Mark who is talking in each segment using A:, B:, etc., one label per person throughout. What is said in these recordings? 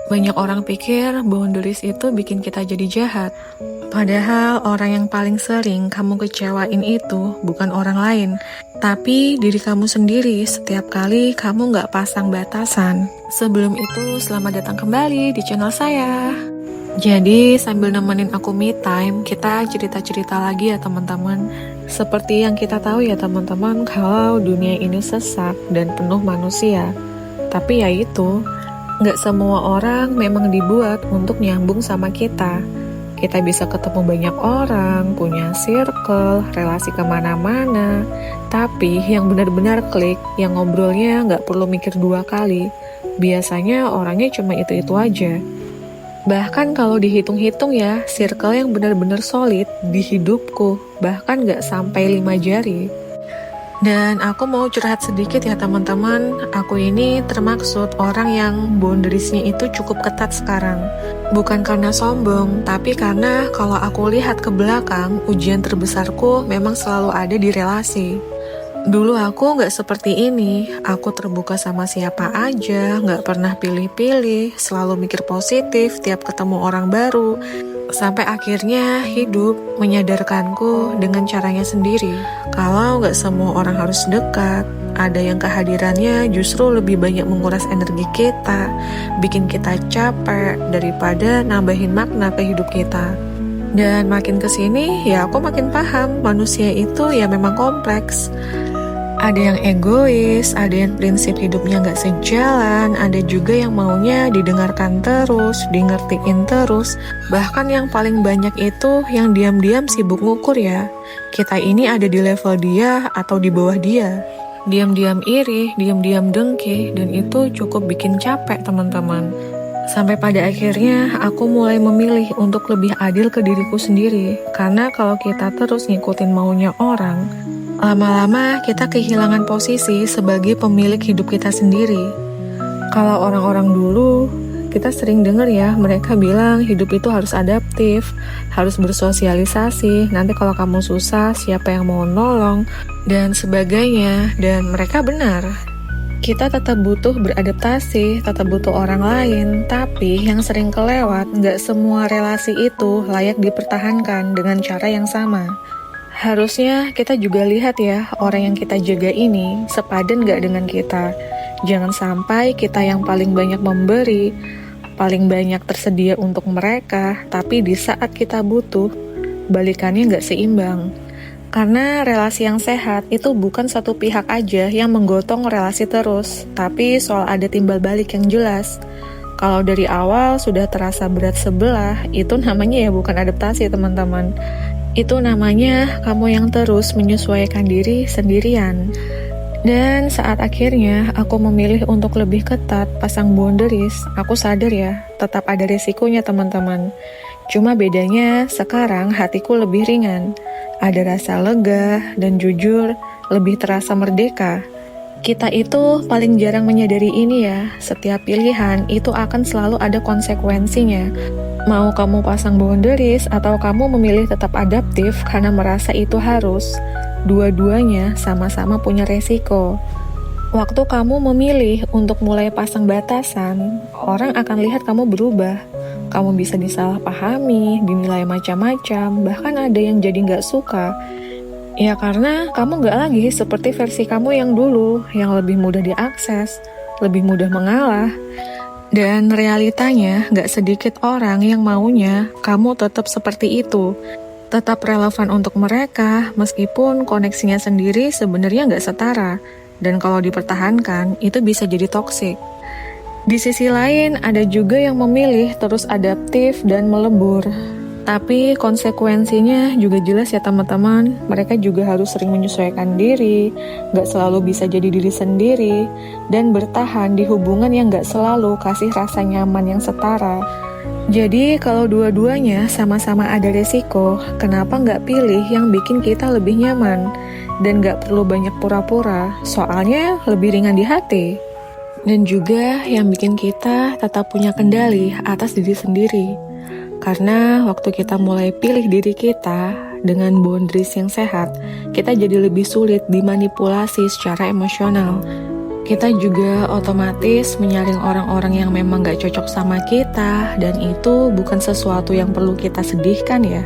A: Banyak orang pikir boundaries itu bikin kita jadi jahat. Padahal orang yang paling sering kamu kecewain itu bukan orang lain, tapi diri kamu sendiri setiap kali kamu nggak pasang batasan. Sebelum itu, selamat datang kembali di channel saya. Jadi sambil nemenin aku me time, kita cerita-cerita lagi ya teman-teman. Seperti yang kita tahu ya teman-teman, kalau dunia ini sesak dan penuh manusia. Tapi ya itu, nggak semua orang memang dibuat untuk nyambung sama kita. Kita bisa ketemu banyak orang, punya circle, relasi kemana-mana. Tapi yang benar-benar klik, yang ngobrolnya nggak perlu mikir 2 kali. Biasanya orangnya cuma itu-itu aja. Bahkan kalau dihitung-hitung ya, circle yang benar-benar solid di hidupku, bahkan nggak sampai 5 jari. Dan aku mau curhat sedikit ya teman-teman, aku ini termaksud orang yang boundariesnya itu cukup ketat sekarang. Bukan karena sombong, tapi karena kalau aku lihat ke belakang, ujian terbesarku memang selalu ada di relasi. Dulu aku nggak seperti ini, aku terbuka sama siapa aja, nggak pernah pilih-pilih, selalu mikir positif tiap ketemu orang baru. Sampai akhirnya hidup menyadarkanku dengan caranya sendiri. Kalau nggak semua orang harus dekat, ada yang kehadirannya justru lebih banyak menguras energi kita, bikin kita capek daripada nambahin makna ke hidup kita. Dan makin kesini ya aku makin paham manusia itu ya memang kompleks. Ada yang egois, ada yang prinsip hidupnya nggak sejalan, ada juga yang maunya didengarkan terus, dingertiin terus. Bahkan yang paling banyak itu yang diam-diam sibuk ngukur ya. Kita ini ada di level dia atau di bawah dia. Diam-diam iri, diam-diam dengki, dan itu cukup bikin capek teman-teman. Sampai pada akhirnya aku mulai memilih untuk lebih adil ke diriku sendiri. Karena kalau kita terus ngikutin maunya orang, lama-lama kita kehilangan posisi sebagai pemilik hidup kita sendiri. Kalau orang-orang dulu, kita sering dengar ya, mereka bilang hidup itu harus adaptif, harus bersosialisasi, nanti kalau kamu susah, siapa yang mau nolong, dan sebagainya. Dan mereka benar. Kita tetap butuh beradaptasi, tetap butuh orang lain, tapi yang sering kelewat, nggak semua relasi itu layak dipertahankan dengan cara yang sama. Harusnya kita juga lihat ya, orang yang kita jaga ini sepadan gak dengan kita. Jangan sampai kita yang paling banyak memberi, paling banyak tersedia untuk mereka, tapi di saat kita butuh, balikannya gak seimbang. Karena relasi yang sehat itu bukan satu pihak aja yang menggotong relasi terus, tapi soal ada timbal balik yang jelas. Kalau dari awal sudah terasa berat sebelah, itu namanya ya bukan adaptasi teman-teman. Itu namanya kamu yang terus menyesuaikan diri sendirian. Dan saat akhirnya aku memilih untuk lebih ketat pasang boundaries, aku sadar ya, tetap ada resikonya teman-teman. Cuma bedanya sekarang hatiku lebih ringan. Ada rasa lega dan jujur, lebih terasa merdeka. Kita itu paling jarang menyadari ini ya, setiap pilihan itu akan selalu ada konsekuensinya. Mau kamu pasang boundaries atau kamu memilih tetap adaptif karena merasa itu harus, dua-duanya sama-sama punya resiko. Waktu kamu memilih untuk mulai pasang batasan, orang akan lihat kamu berubah. Kamu bisa disalahpahami, dinilai macam-macam, bahkan ada yang jadi nggak suka. Ya karena kamu nggak lagi seperti versi kamu yang dulu, yang lebih mudah diakses, lebih mudah mengalah. Dan realitanya gak sedikit orang yang maunya kamu tetap seperti itu. Tetap relevan untuk mereka meskipun koneksinya sendiri sebenarnya gak setara. Dan kalau dipertahankan itu bisa jadi toksik. Di sisi lain ada juga yang memilih terus adaptif dan melebur. Tapi konsekuensinya juga jelas ya teman-teman. Mereka juga harus sering menyesuaikan diri, gak selalu bisa jadi diri sendiri, dan bertahan di hubungan yang gak selalu kasih rasa nyaman yang setara. Jadi kalau dua-duanya sama-sama ada resiko, kenapa gak pilih yang bikin kita lebih nyaman? Dan gak perlu banyak pura-pura, soalnya lebih ringan di hati. Dan juga yang bikin kita tetap punya kendali atas diri sendiri. Karena waktu kita mulai pilih diri kita dengan boundaries yang sehat, kita jadi lebih sulit dimanipulasi secara emosional. Kita juga otomatis menyaring orang-orang yang memang gak cocok sama kita, dan itu bukan sesuatu yang perlu kita sedihkan ya.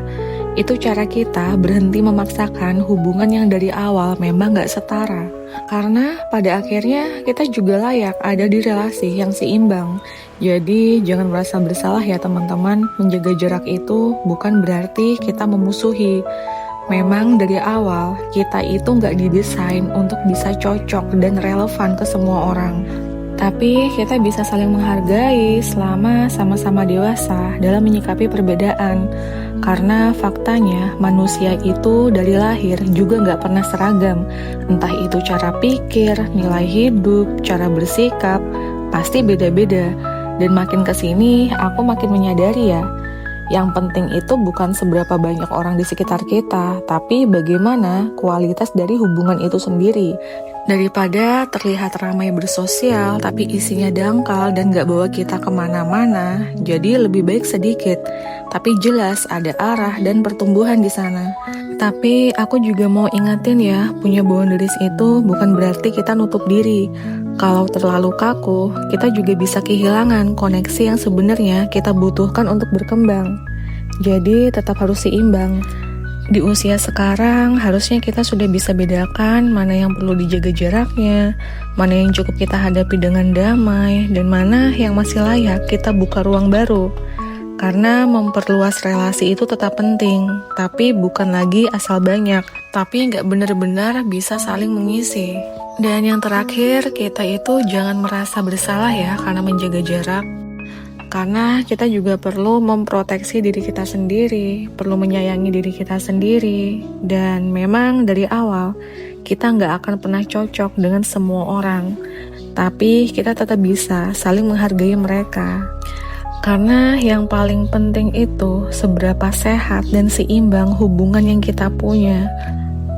A: Itu cara kita berhenti memaksakan hubungan yang dari awal memang gak setara. Karena pada akhirnya kita juga layak ada di relasi yang seimbang. Jadi jangan merasa bersalah ya teman-teman. Menjaga jarak itu bukan berarti kita memusuhi. Memang dari awal kita itu gak didesain untuk bisa cocok dan relevan ke semua orang. Tapi kita bisa saling menghargai selama sama-sama dewasa dalam menyikapi perbedaan. Karena faktanya manusia itu dari lahir juga gak pernah seragam. Entah itu cara pikir, nilai hidup, cara bersikap, pasti beda-beda. Dan makin kesini aku makin menyadari ya, yang penting itu bukan seberapa banyak orang di sekitar kita, tapi bagaimana kualitas dari hubungan itu sendiri. Daripada terlihat ramai bersosial, tapi isinya dangkal dan gak bawa kita kemana-mana, jadi lebih baik sedikit, tapi jelas ada arah dan pertumbuhan di sana. Tapi aku juga mau ingetin ya, punya boundaries itu bukan berarti kita nutup diri. Kalau terlalu kaku, kita juga bisa kehilangan koneksi yang sebenarnya kita butuhkan untuk berkembang. Jadi tetap harus seimbang. Di usia sekarang, harusnya kita sudah bisa bedakan mana yang perlu dijaga jaraknya, mana yang cukup kita hadapi dengan damai, dan mana yang masih layak kita buka ruang baru. Karena memperluas relasi itu tetap penting, tapi bukan lagi asal banyak, tapi nggak benar-benar bisa saling mengisi. Dan yang terakhir, kita itu jangan merasa bersalah ya karena menjaga jarak. Karena kita juga perlu memproteksi diri kita sendiri, perlu menyayangi diri kita sendiri. Dan memang dari awal, kita nggak akan pernah cocok dengan semua orang. Tapi kita tetap bisa saling menghargai mereka. Karena yang paling penting itu seberapa sehat dan seimbang hubungan yang kita punya.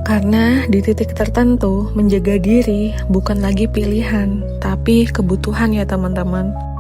A: Karena di titik tertentu, menjaga diri bukan lagi pilihan, tapi kebutuhan ya teman-teman.